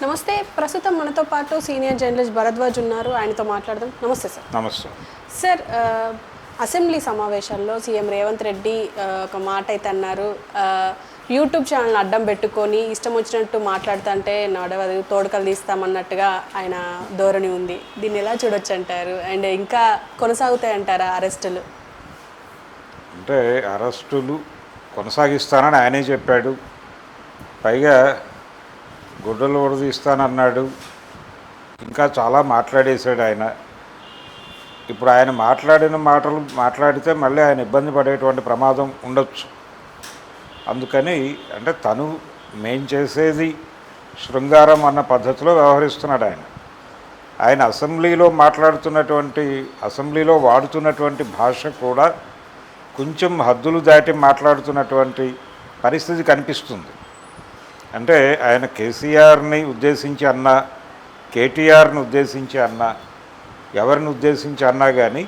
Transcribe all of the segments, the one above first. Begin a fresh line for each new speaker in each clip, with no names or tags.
నమస్తే. ప్రస్తుతం మనతో పాటు సీనియర్ జర్నలిస్ట్ భరద్వాజ్ ఉన్నారు. ఆయనతో మాట్లాడదాం. నమస్తే సార్.
నమస్తే
సార్, అసెంబ్లీ సమావేశాల్లో సీఎం రేవంత్ రెడ్డి ఒక మాట అయితే అన్నారు. యూట్యూబ్ ఛానల్ అడ్డం పెట్టుకొని ఇష్టం వచ్చినట్టు మాట్లాడుతుంటే నడవదు, తోడుకలు తీస్తామన్నట్టుగా ఆయన ధోరణి ఉంది. దీన్ని ఎలా చూడొచ్చు అంటారు? అండ్ ఇంకా కొనసాగుతాయి అంటారా అరెస్టులు?
అంటే అరెస్టులు కొనసాగిస్తానని ఆయనే చెప్పాడు. పైగా గుడ్డలు ఉడదీస్తానన్నాడు. ఇంకా చాలా మాట్లాడేశాడు ఆయన. ఇప్పుడు ఆయన మాట్లాడిన మాటలు మాట్లాడితే మళ్ళీ ఆయన ఇబ్బంది పడేటువంటి ప్రమాదం ఉండొచ్చు. అందుకని అంటే తను మేం చేసేది శృంగారం అన్న పద్ధతిలో వ్యవహరిస్తున్నాడు ఆయన. ఆయన అసెంబ్లీలో వాడుతున్నటువంటి భాష కూడా కొంచెం హద్దులు దాటి మాట్లాడుతున్నటువంటి పరిస్థితి కనిపిస్తుంది. అంటే ఆయన కేసీఆర్ని ఉద్దేశించి అన్నా, కేటీఆర్ని ఉద్దేశించి అన్నా, ఎవరిని ఉద్దేశించి అన్నా కానీ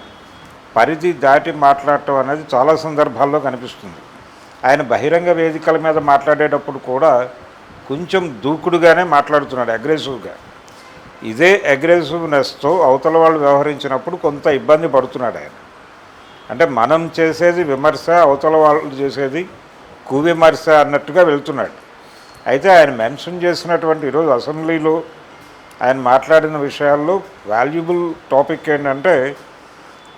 పరిధి దాటి మాట్లాడటం అనేది చాలా సందర్భాల్లో కనిపిస్తుంది. ఆయన బహిరంగ వేదికల మీద మాట్లాడేటప్పుడు కూడా కొంచెం దూకుడుగానే మాట్లాడుతున్నాడు, అగ్రెసివ్గా. ఇదే అగ్రెసివ్నెస్తో అవతల వాళ్ళు వ్యవహరించినప్పుడు కొంత ఇబ్బంది పడుతున్నాడు ఆయన. అంటే మనం చేసేది విమర్శ, అవతల వాళ్ళు చేసేది కువిమర్శ అన్నట్టుగా వెళ్తున్నాడు. అయితే ఆయన మెన్షన్ చేసినటువంటి ఈరోజు అసెంబ్లీలో ఆయన మాట్లాడిన విషయాల్లో వాల్యుబుల్ టాపిక్ ఏంటంటే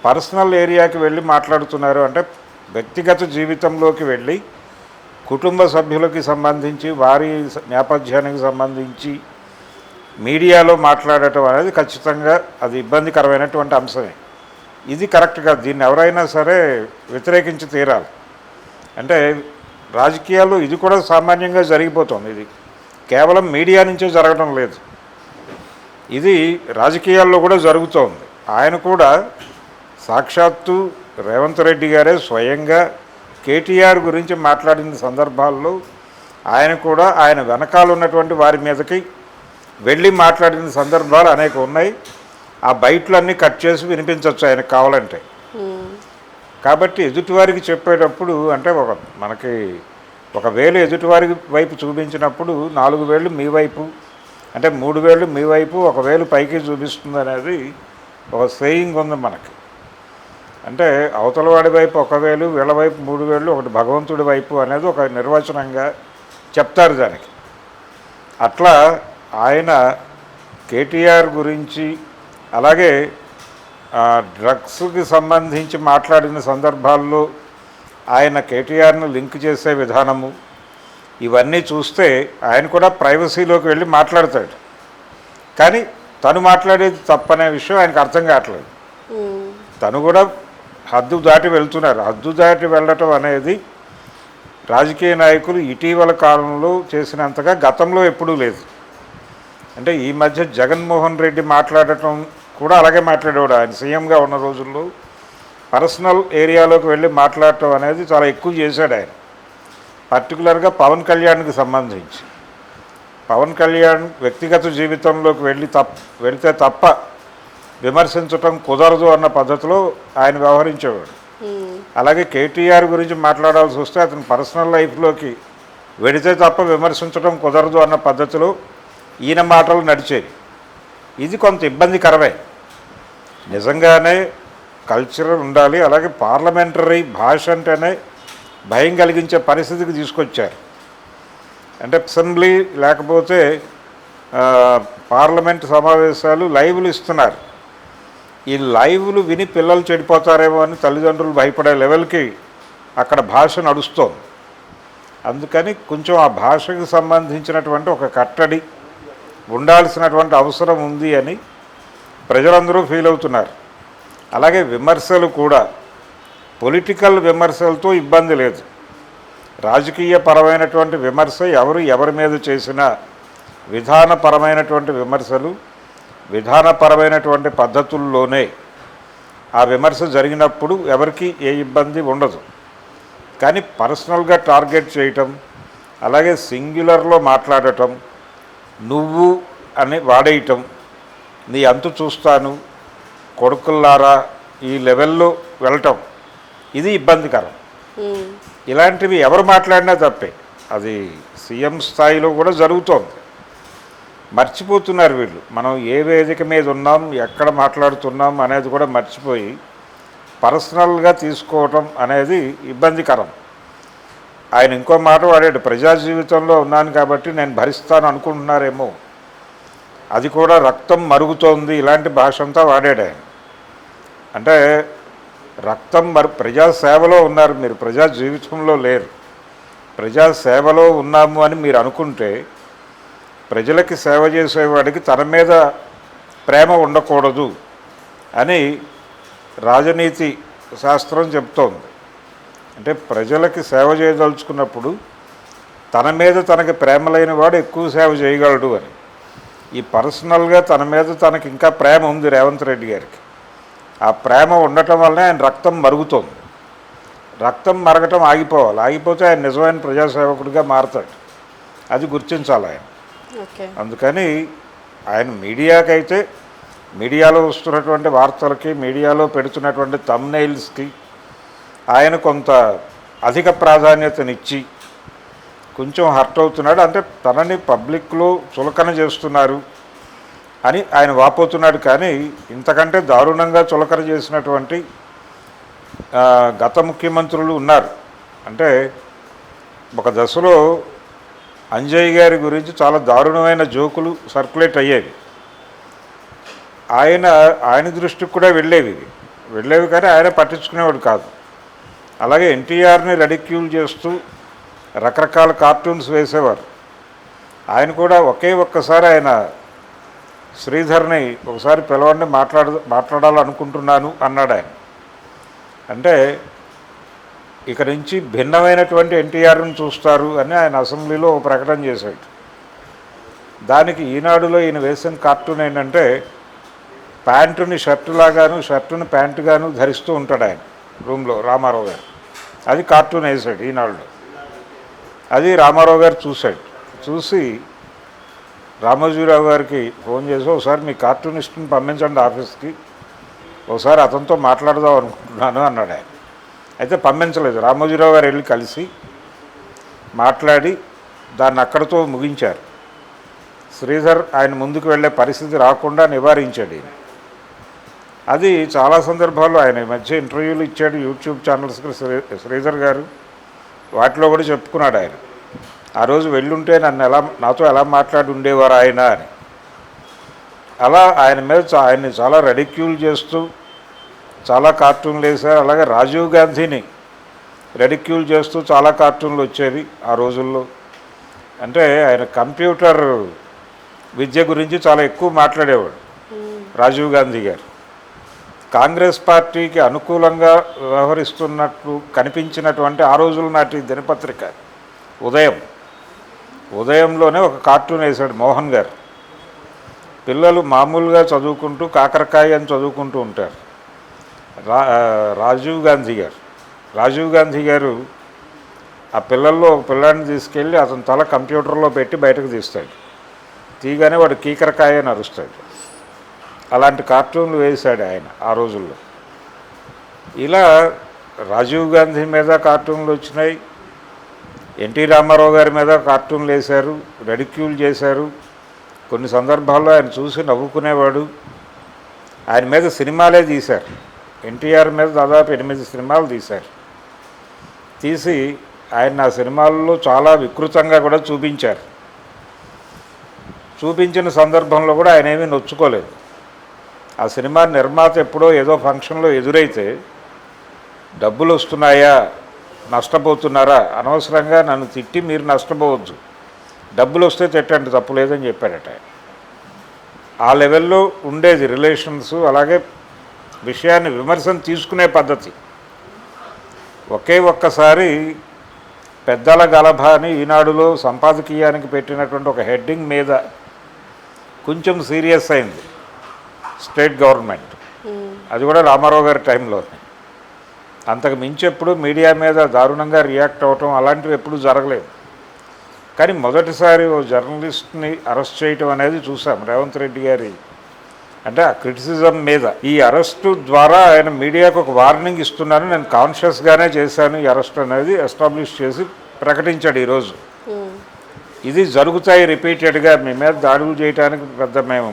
పర్సనల్ ఏరియాకి వెళ్ళి మాట్లాడుతున్నారు. అంటే వ్యక్తిగత జీవితంలోకి వెళ్ళి కుటుంబ సభ్యులకి సంబంధించి, వారి నేపథ్యానికి సంబంధించి మీడియాలో మాట్లాడటం అనేది ఖచ్చితంగా అది ఇబ్బందికరమైనటువంటి అంశమే. ఇది కరెక్ట్ కాదు. దీన్ని ఎవరైనా సరే వ్యతిరేకించి తీరాలి. అంటే రాజకీయాల్లో ఇది కూడా సామాన్యంగా జరిగిపోతుంది. ఇది కేవలం మీడియా నుంచే జరగడం లేదు, ఇది రాజకీయాల్లో కూడా జరుగుతోంది. ఆయన కూడా సాక్షాత్తు రేవంత్ రెడ్డి గారే స్వయంగా కేటీఆర్ గురించి మాట్లాడిన సందర్భాల్లో ఆయన కూడా ఆయన వెనకాల ఉన్నటువంటి వారి మీదకి వెళ్ళి మాట్లాడిన సందర్భాలు అనేక ఉన్నాయి. ఆ బయటలన్నీ కట్ చేసి వినిపించవచ్చు ఆయనకు కావాలంటే. కాబట్టి ఎదుటివారికి చెప్పేటప్పుడు అంటే మనకి ఒక వేలు ఎదుటివారి వైపు చూపించినప్పుడు 4 వేళ్ళు మీ వైపు, అంటే 3 వేళ్ళు మీ వైపు, 1 వేలు పైకి చూపిస్తుంది అనేది ఒక సేయింగ్ ఉంది మనకి. అంటే అవతల వాడి వైపు 1 వేలు, వీళ్ళ వైపు 3 వేళ్ళు, ఒకటి భగవంతుడి వైపు అనేది ఒక నిర్వచనంగా చెప్తారు దానికి. అట్లా ఆయన కేటీఆర్ గురించి, అలాగే డ్రగ్స్కి సంబంధించి మాట్లాడిన సందర్భాల్లో ఆయన కేటీఆర్ను లింక్ చేసే విధానము, ఇవన్నీ చూస్తే ఆయన కూడా ప్రైవసీలోకి వెళ్ళి మాట్లాడతాడు. కానీ తను మాట్లాడేది తప్పనే విషయం ఆయనకు అర్థం కావట్లేదు. తను కూడా హద్దు దాటి వెళ్తున్నారు. హద్దు దాటి వెళ్ళటం అనేది రాజకీయ నాయకులు ఇటీవల కాలంలో చేసినంతగా గతంలో ఎప్పుడూ లేదు. అంటే ఈ మధ్య జగన్మోహన్ రెడ్డి మాట్లాడటం కూడా అలాగే మాట్లాడేవాడు. ఆయన సీఎంగా ఉన్న రోజుల్లో పర్సనల్ ఏరియాలోకి వెళ్ళి మాట్లాడటం అనేది చాలా ఎక్కువ చేశాడు ఆయన. పర్టికులర్గా పవన్ కళ్యాణ్కి సంబంధించి పవన్ కళ్యాణ్ వ్యక్తిగత జీవితంలోకి వెళితే తప్ప విమర్శించటం కుదరదు అన్న పద్ధతిలో ఆయన వ్యవహరించేవాడు. అలాగే కేటీఆర్ గురించి మాట్లాడాల్సి వస్తే అతని పర్సనల్ లైఫ్లోకి వెళితే తప్ప విమర్శించడం కుదరదు అన్న పద్ధతిలో ఈయన మాటలు నడిచేవి. ఇది కొంత ఇబ్బందికరమే. నిజంగానే కల్చర్ ఉండాలి. అలాగే పార్లమెంటరీ భాష అంటేనే భయం కలిగించే పరిస్థితికి తీసుకొచ్చారు. అంటే అసెంబ్లీ లేకపోతే పార్లమెంట్ సమావేశాలు లైవ్లు ఇస్తున్నారు. ఈ లైవ్లు విని పిల్లలు చెడిపోతారేమో అని తల్లిదండ్రులు భయపడే లెవెల్కి అక్కడ భాష నడుస్తోంది. అందుకని కొంచెం ఆ భాషకు సంబంధించినటువంటి ఒక కట్టడి ఉండాల్సినటువంటి అవసరం ఉంది అని ప్రజలందరూ ఫీల్ అవుతున్నారు. అలాగే విమర్శలు కూడా పొలిటికల్ విమర్శలతో ఇబ్బంది లేదు. రాజకీయపరమైనటువంటి విమర్శ ఎవరి మీద చేసినా విధానపరమైనటువంటి విమర్శలు, విధానపరమైనటువంటి పద్ధతుల్లోనే ఆ విమర్శ జరిగినప్పుడు ఎవరికి ఏ ఇబ్బంది ఉండదు. కానీ పర్సనల్గా టార్గెట్ చేయటం, అలాగే సింగ్యులర్లో మాట్లాడటం, నువ్వు అని వాడేయటం, నీ అంతు చూస్తాను, కొడుకుల్లారా, ఈ లెవెల్లో వెళ్ళటం, ఇది ఇబ్బందికరం. ఇలాంటివి ఎవరు మాట్లాడినా తప్పే. అది సీఎం స్థాయిలో కూడా జరుగుతోంది. మర్చిపోతున్నారు వీళ్ళు. మనం ఏ వేదిక మీద ఉన్నాం, ఎక్కడ మాట్లాడుతున్నాం అనేది కూడా మర్చిపోయి పర్సనల్గా తీసుకోవటం అనేది ఇబ్బందికరం. ఆయన ఇంకో మాట వాడాడు, ప్రజా జీవితంలో ఉన్నాను కాబట్టి నేను భరిస్తాను అనుకుంటున్నారేమో, అది కూడా రక్తం మరుగుతోంది, ఇలాంటి భాష అంతా వాడాడు ఆయన. అంటే రక్తం ప్రజాసేవలో ఉన్నారు మీరు, ప్రజా జీవితంలో లేరు. ప్రజాసేవలో ఉన్నాము అని మీరు అనుకుంటే ప్రజలకి సేవ చేసేవాడికి తన మీద ప్రేమ ఉండకూడదు అని రాజనీతి శాస్త్రం చెప్తోంది. అంటే ప్రజలకి సేవ చేయదలుచుకున్నప్పుడు తన మీద తనకి ప్రేమ లేని వాడు ఎక్కువ సేవ చేయగలడు అని. ఈ పర్సనల్గా తన మీద తనకి ఇంకా ప్రేమ ఉంది రేవంత్ రెడ్డి గారికి. ఆ ప్రేమ ఉండటం వల్లనే ఆయన రక్తం మరుగుతోంది. రక్తం మరగటం ఆగిపోవాలి, ఆగిపోతే ఆయన నిజమైన ప్రజాసేవకుడిగా మారతాడు. అది గుర్తించాలి ఆయన. అందుకని ఆయన మీడియాకైతే, మీడియాలో వస్తున్నటువంటి వార్తలకి, మీడియాలో పెడుతున్నటువంటి థంబ్నెయిల్స్కి ఆయన కొంత అధిక ప్రాధాన్యతనిచ్చి కొంచెం హర్ట్ అవుతున్నాడు. అంటే తనని పబ్లిక్లో చులకన చేస్తున్నారు అని ఆయన వాపోతున్నాడు. కానీ ఇంతకంటే దారుణంగా చులకన చేసినటువంటి గత ముఖ్యమంత్రులు ఉన్నారు. అంటే ఒక దశలో అంజయ్ గారి గురించి చాలా దారుణమైన జోకులు సర్క్యులేట్ అయ్యేవి. ఆయన దృష్టికి కూడా వెళ్ళేవి కానీ ఆయన పట్టించుకునేవాడు కాదు. అలాగే ఎన్టీఆర్ని రెడిక్యూల్ చేస్తూ రకరకాల కార్టూన్స్ వేసేవారు. ఆయన కూడా ఒక్కసారి ఆయన శ్రీధర్ని ఒకసారి పిలవండి, మాట్లాడాలనుకుంటున్నాను అన్నాడు ఆయన. అంటే ఇక నుంచి భిన్నమైనటువంటి ఎన్టీఆర్ని చూస్తారు అని ఆయన అసెంబ్లీలో ఒక ప్రకటన చేశాడు. దానికి ఈనాడులో ఈయన వేసిన కార్టూన్ ఏంటంటే ప్యాంటుని షర్టులాగాను, షర్టుని ప్యాంటుగాను ధరిస్తూ ఉంటాడు ఆయన రూమ్లో, రామారావు గారు. అది కార్టూన్ వేసాడు ఈనాడులో. అది రామారావు గారు చూసి రామోజీరావు గారికి ఫోన్ చేసి ఒకసారి మీ కార్టూనిస్ట్ని పంపించండి ఆఫీస్కి, ఒకసారి అతనితో మాట్లాడదాం అనుకుంటున్నాను అన్నాడు ఆయన. అయితే పంపించలేదు. రామోజీరావు గారు వెళ్ళి కలిసి మాట్లాడి దాన్ని అక్కడితో ముగించారు. శ్రీధర్ ఆయన ముందుకు వెళ్ళే పరిస్థితి రాకుండా నివారించాడు ఈయన. అది చాలా సందర్భాల్లో ఆయన ఈ మధ్య ఇంటర్వ్యూలు ఇచ్చాడు యూట్యూబ్ ఛానల్స్కి శ్రీధర్ గారు. వాటిలో కూడా చెప్పుకున్నాడు ఆయన, ఆ రోజు వెళ్ళుంటే నాతో ఎలా మాట్లాడి ఉండేవారు ఆయన అని. అలా ఆయన్ని చాలా రెడిక్యూల్ చేస్తూ చాలా కార్టూన్లు వేశారు. అలాగే రాజీవ్ గాంధీని రెడిక్యూల్ చేస్తూ చాలా కార్టూన్లు వచ్చేవి ఆ రోజుల్లో. అంటే ఆయన కంప్యూటర్ విద్య గురించి చాలా ఎక్కువ మాట్లాడేవాడు రాజీవ్ గాంధీ గారు. కాంగ్రెస్ పార్టీకి అనుకూలంగా వ్యవహరిస్తున్నట్లు కనిపించినటువంటి ఆ రోజుల నాటి దినపత్రిక ఉదయంలోనే ఒక కార్టూన్ వేశాడు మోహన్ గారు. పిల్లలు మామూలుగా చదువుకుంటూ కాకరకాయ అని చదువుకుంటూ ఉంటారు. రాజీవ్ గాంధీ గారు ఆ పిల్లల్లో ఒక పిల్లాడిని తీసుకెళ్ళి అతని తల కంప్యూటర్లో పెట్టి బయటకు తీస్తాడు. తీగానే వాడు కీకరకాయ అని అరుస్తాడు. అలాంటి కార్టూన్లు వేశాడు ఆయన ఆ రోజుల్లో. ఇలా రాజీవ్ గాంధీ మీద కార్టూన్లు వచ్చినాయి, ఎన్టీ రామారావు గారి మీద కార్టూన్లు వేశారు, రెడిక్యూల్ చేశారు. కొన్ని సందర్భాల్లో ఆయన చూసి నవ్వుకునేవాడు. ఆయన మీద సినిమాలే తీశారు. ఎన్టీఆర్ మీద దాదాపు 8 సినిమాలు తీసి ఆయన ఆ సినిమాల్లో చాలా వికృతంగా కూడా చూపించిన సందర్భంలో కూడా ఆయన ఏమీ నొచ్చుకోలేదు. ఆ సినిమా నిర్మాత ఎప్పుడో ఏదో ఫంక్షన్లో ఎదురైతే డబ్బులు వస్తున్నాయా, నష్టపోతున్నారా, అనవసరంగా నన్ను తిట్టి మీరు నష్టపోవద్దు, డబ్బులు వస్తే తిట్టండి, తప్పు లేదని చెప్పాడట. ఆ లెవెల్లో ఉండేది రిలేషన్స్. అలాగే విషయాన్ని విమర్శను తీసుకునే పద్ధతి. ఒక్కసారి పెద్దల గలభ అని ఈనాడులో సంపాదకీయానికి పెట్టినటువంటి ఒక హెడ్డింగ్ మీద కొంచెం సీరియస్ అయింది స్టేట్ గవర్నమెంట్. అది కూడా రామారావు గారి టైంలో. అంతకు మించి ఎప్పుడు మీడియా మీద దారుణంగా రియాక్ట్ అవ్వటం అలాంటివి ఎప్పుడూ జరగలేదు. కానీ మొదటిసారి ఓ జర్నలిస్ట్ని అరెస్ట్ చేయటం అనేది చూసాం రేవంత్ రెడ్డి గారి. అంటే ఆ క్రిటిసిజం మీద ఈ అరెస్టు ద్వారా ఆయన మీడియాకు ఒక వార్నింగ్ ఇస్తున్నాను, నేను కాన్షియస్గానే చేశాను ఈ అరెస్ట్ అనేది ఎస్టాబ్లిష్ చేసి ప్రకటించాడు ఈరోజు. ఇది జరుగుతాయి రిపీటెడ్గా, మీ మీద దాడులు చేయడానికి పెద్ద మేము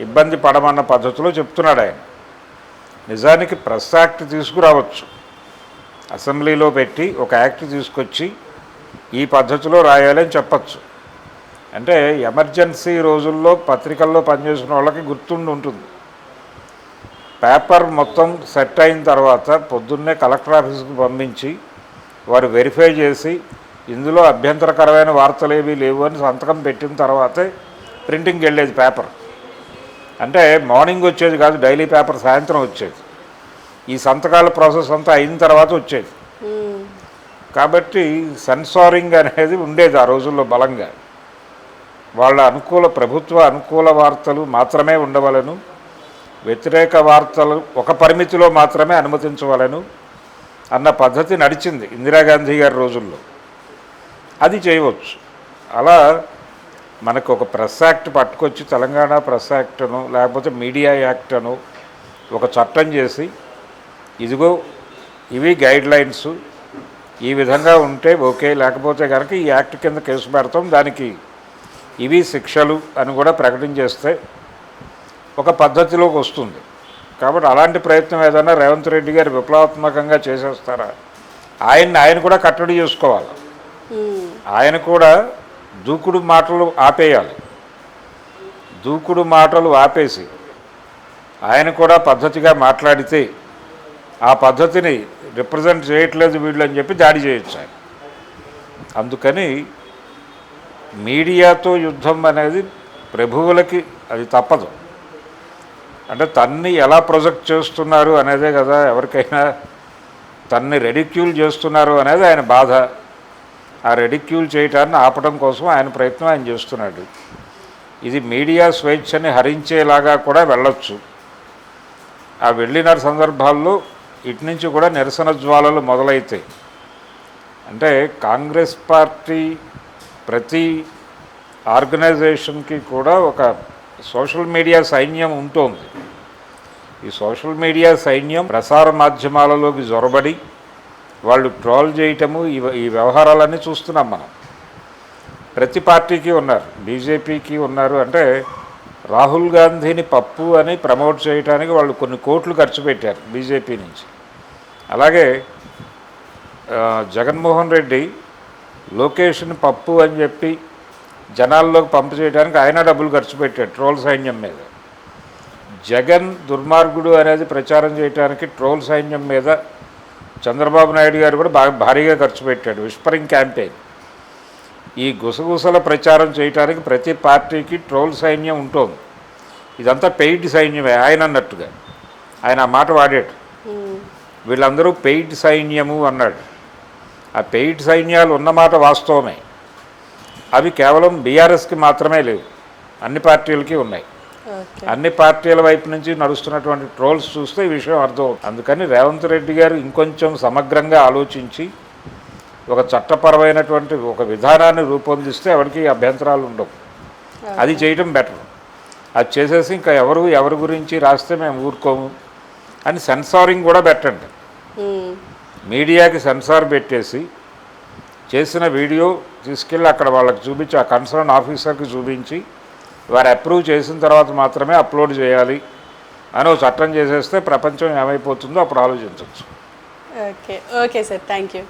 ఇబ్బంది పడమన్న పద్ధతిలో చెప్తున్నాడు ఆయన. నిజానికి ప్రెస్ యాక్ట్ తీసుకురావచ్చు, అసెంబ్లీలో పెట్టి ఒక యాక్ట్ తీసుకొచ్చి ఈ పద్ధతిలో రాయాలని చెప్పచ్చు. అంటే ఎమర్జెన్సీ రోజుల్లో పత్రికల్లో పనిచేసిన వాళ్ళకి గుర్తుండి ఉంటుంది. పేపర్ మొత్తం సెట్ అయిన తర్వాత పొద్దున్నే కలెక్టర్ ఆఫీస్కి పంపించి వారు వెరిఫై చేసి ఇందులో అభ్యంతరకరమైన వార్తలు ఏవీ లేవు అని సంతకం పెట్టిన తర్వాతే ప్రింటింగ్కి వెళ్ళేది పేపర్. అంటే మార్నింగ్ వచ్చేది కాదు, డైలీ పేపర్ సాయంత్రం వచ్చేది. ఈ సంతకాల ప్రాసెస్ అంతా అయిన తర్వాత వచ్చేది. కాబట్టి సెన్సారింగ్ అనేది ఉండేది ఆ రోజుల్లో బలంగా. వాళ్ళ ప్రభుత్వ అనుకూల వార్తలు మాత్రమే ఉండవలను, వ్యతిరేక వార్తలు ఒక పరిమితిలో మాత్రమే అనుమతించవలను అన్న పద్ధతి నడిచింది ఇందిరాగాంధీ గారి రోజుల్లో. అది చేయవచ్చు. అలా మనకు ఒక ప్రెస్ యాక్ట్ పట్టుకొచ్చి, తెలంగాణ ప్రెస్ యాక్ట్ను లేకపోతే మీడియా యాక్ట్ అను ఒక చట్టం చేసి, ఇదిగో ఇవి గైడ్ లైన్స్, ఈ విధంగా ఉంటే ఓకే, లేకపోతే కనుక ఈ యాక్ట్ కింద కేసు పెడతాం, దానికి ఇవి శిక్షలు అని కూడా ప్రకటించేస్తే ఒక పద్ధతిలోకి వస్తుంది. కాబట్టి అలాంటి ప్రయత్నం ఏదైనా రేవంత్ రెడ్డి గారు విప్లవాత్మకంగా చేసేస్తారా? ఆయన కూడా కట్టడి చేసుకోవాలి. ఆయన కూడా దూకుడు మాటలు ఆపేయాలి. దూకుడు మాటలు ఆపేసి ఆయన కూడా పద్ధతిగా మాట్లాడితే ఆ పద్ధతిని రిప్రజెంట్ చేయట్లేదు వీళ్ళు అని చెప్పి దాడి చేయొచ్చు ఆయన. అందుకని మీడియాతో యుద్ధం అనేది ప్రభువులకి అది తప్పదు. అంటే తన్ని ఎలా ప్రొజెక్ట్ చేస్తున్నారు అనేదే కదా ఎవరికైనా, తన్ని రెడిక్యూల్ చేస్తున్నారు అనేది ఆయన బాధ. ఆ రెడిక్యూల్ చేయటాన్ని ఆపడం కోసం ఆయన ప్రయత్నం ఆయన చేస్తున్నాడు. ఇది మీడియా స్వేచ్ఛని హరించేలాగా కూడా వెళ్ళొచ్చు. ఆ వెళ్ళిన సందర్భాల్లో ఇటు నుంచి కూడా నిరసన జ్వాలలు మొదలైతాయి. అంటే కాంగ్రెస్ పార్టీ ప్రతి ఆర్గనైజేషన్కి కూడా ఒక సోషల్ మీడియా సైన్యం ఉంటుంది. ఈ సోషల్ మీడియా సైన్యం ప్రసార మాధ్యమాలలోకి జొరబడి వాళ్ళు ట్రోల్ చేయటము, ఈ వ్యవహారాలన్నీ చూస్తున్నాం మనం. ప్రతి పార్టీకి ఉన్నారు, బీజేపీకి ఉన్నారు. అంటే రాహుల్ గాంధీని పప్పు అని ప్రమోట్ చేయడానికి వాళ్ళు కొన్ని కోట్లు ఖర్చు పెట్టారు బీజేపీ నుంచి. అలాగే జగన్మోహన్ రెడ్డి లోకేష్ని పప్పు అని చెప్పి జనాల్లోకి పంపు చేయడానికి ఆయన డబ్బులు ఖర్చు పెట్టాడు ట్రోల్ సైన్యం మీద. జగన్ దుర్మార్గుడు అనేది ప్రచారం చేయడానికి ట్రోల్ సైన్యం మీద చంద్రబాబు నాయుడు గారు కూడా భారీగా ఖర్చు పెట్టాడు, విస్పరింగ్ క్యాంపెయిన్. ఈ గుసగుసల ప్రచారం చేయడానికి ప్రతి పార్టీకి ట్రోల్ సైన్యం ఉంటుంది. ఇదంతా పెయిడ్ సైన్యమే ఆయన అన్నట్టుగా. ఆయన ఆ మాట వాడాడు, వీళ్ళందరూ పెయిడ్ సైన్యము అన్నాడు. ఆ పెయిడ్ సైన్యాలు ఉన్నమాట వాస్తవమే. అవి కేవలం బీఆర్ఎస్కి మాత్రమే లేవు, అన్ని పార్టీలకి ఉన్నాయి. అన్ని పార్టీల వైపు నుంచి నడుస్తున్నటువంటి ట్రోల్స్ చూస్తే ఈ విషయం అర్థమవుతుంది. అందుకని రేవంత్ రెడ్డి గారు ఇంకొంచెం సమగ్రంగా ఆలోచించి ఒక చట్టపరమైనటువంటి ఒక విధానాన్ని రూపొందిస్తే ఎవరికి అభ్యంతరాలు ఉండవు. అది చేయటం బెటర్. అది చేసేసి ఇంకా ఎవరి గురించి రాస్తే మేము ఊరుకోము అని సెన్సారింగ్ కూడా పెట్టండి. మీడియాకి సెన్సార్ పెట్టేసి చేసిన వీడియో తీసుకెళ్ళి అక్కడ వాళ్ళకి చూపించి, ఆ కన్సర్న్ ఆఫీసర్కి చూపించి వారు అప్రూవ్ చేసిన తర్వాత మాత్రమే అప్లోడ్ చేయాలి అని ఒక చట్టం చేసేస్తే ప్రపంచం ఏమైపోతుందో అప్పుడు ఆలోచించవచ్చు.
Okay sir, thank you.